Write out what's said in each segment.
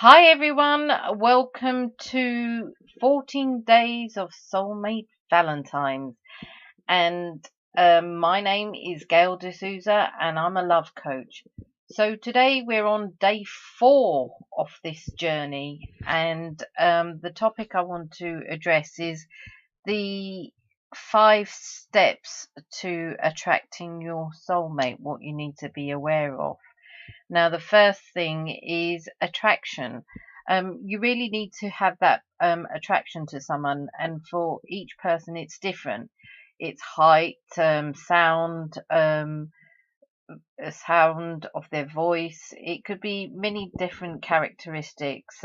Hi everyone, welcome to 14 Days of Soulmate Valentines. And my name is Gail D'Souza and I'm a love coach. So today we're on day 4 of this journey, and the topic I want to address is the 5 steps to attracting your soulmate, what you need to be aware of. Now, the first thing is attraction. You really need to have that attraction to someone, and for each person, it's different. It's height, sound of their voice. It could be many different characteristics.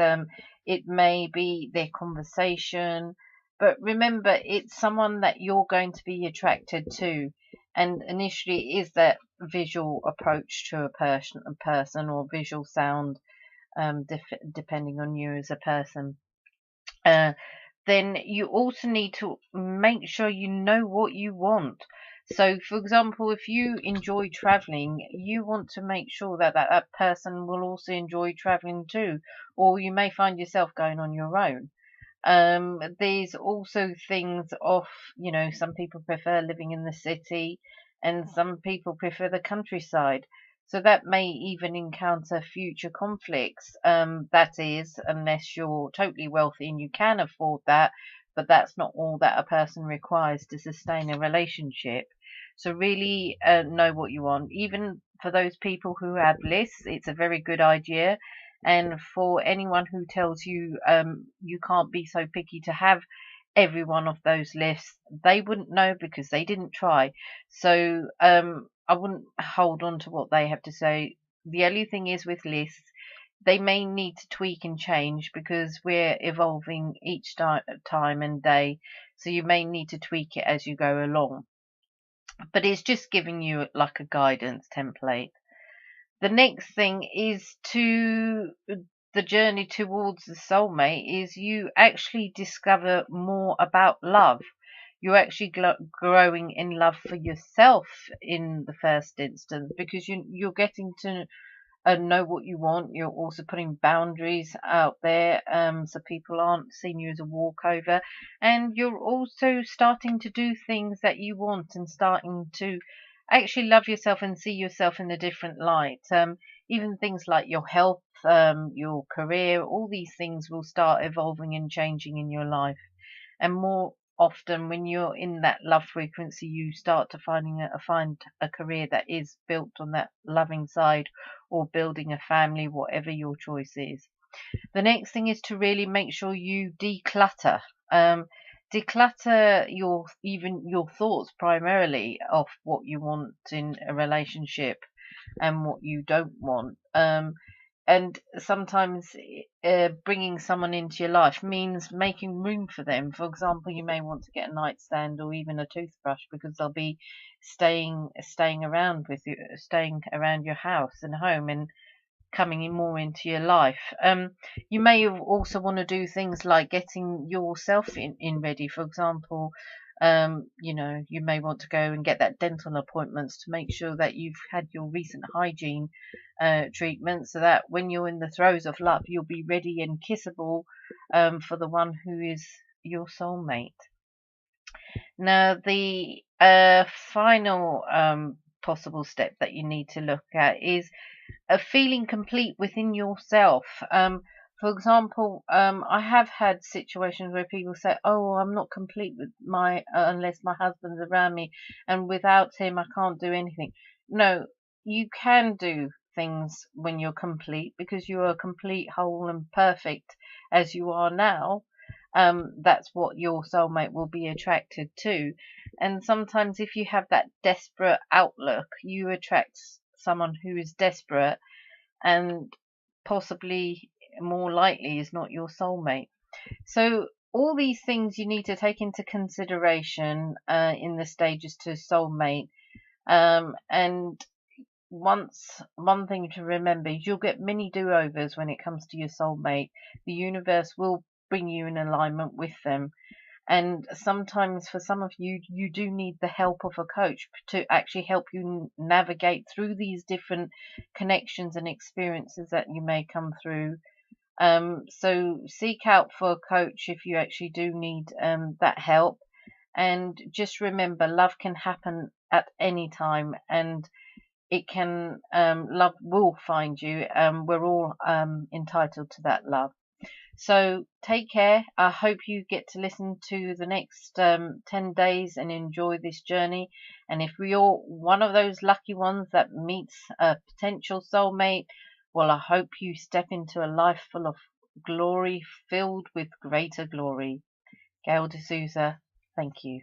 It may be their conversation, but remember, it's someone that you're going to be attracted to. And initially, is that visual approach to a person, or visual sound, depending on you as a person. Uh, then you also need to make sure you know what you want. So, for example, if you enjoy traveling, you want to make sure that person will also enjoy traveling too, or you may find yourself going on your own. There's also things of, some people prefer living in the city and some people prefer the countryside. So that may even encounter future conflicts. That is, unless you're totally wealthy and you can afford that, but that's not all that a person requires to sustain a relationship. So really know what you want. Even for those people who have lists, it's a very good idea. And for anyone who tells you you can't be so picky to have every one of those lists, they wouldn't know because they didn't try. So I wouldn't hold on to what they have to say. The only thing is with lists, they may need to tweak and change because we're evolving each time and day. So you may need to tweak it as you go along. But it's just giving you like a guidance template. The next thing is to the journey towards the soulmate is you actually discover more about love. You're actually growing in love for yourself in the first instance, because you're getting to know what you want. You're also putting boundaries out there, so people aren't seeing you as a walkover, and you're also starting to do things that you want and starting to actually love yourself and see yourself in a different light. Even things like your health, your career, all these things will start evolving and changing in your life. And more often, when you're in that love frequency, you start to find a career that is built on that loving side, or building a family, whatever your choice is. The next thing is to really make sure you declutter. Um, Declutter your thoughts primarily of what you want in a relationship and what you don't want. And sometimes bringing someone into your life means making room for them. For example, you may want to get a nightstand or even a toothbrush because they'll be staying around with you, staying around your house and home, and coming in more into your life. You may also want to do things like getting yourself in ready. For example, you may want to go and get that dental appointments to make sure that you've had your recent hygiene treatment, so that when you're in the throes of love, you'll be ready and kissable for the one who is your soulmate. Now, the final possible step that you need to look at is a feeling complete within yourself. For example, I have had situations where people say, "Oh, I'm not complete with my unless my husband's around me, and without him, I can't do anything." No, you can do things when you're complete, because you are complete, whole, and perfect as you are now. That's what your soulmate will be attracted to. And sometimes, if you have that desperate outlook, you attract someone who is desperate and possibly more likely is not your soulmate. So, all these things you need to take into consideration in the stages to soulmate. And one thing to remember is you'll get many do-overs when it comes to your soulmate. The universe will bring you in alignment with them. And sometimes for some of you, you do need the help of a coach to actually help you navigate through these different connections and experiences that you may come through So seek out for a coach if you actually do need that help. And just remember, love can happen at any time, and it can love will find you. We're all entitled to that love. So take care. I hope you get to listen to the next 10 days and enjoy this journey. And if you're one of those lucky ones that meets a potential soulmate, well, I hope you step into a life full of glory, filled with greater glory. Gail D'Souza, thank you.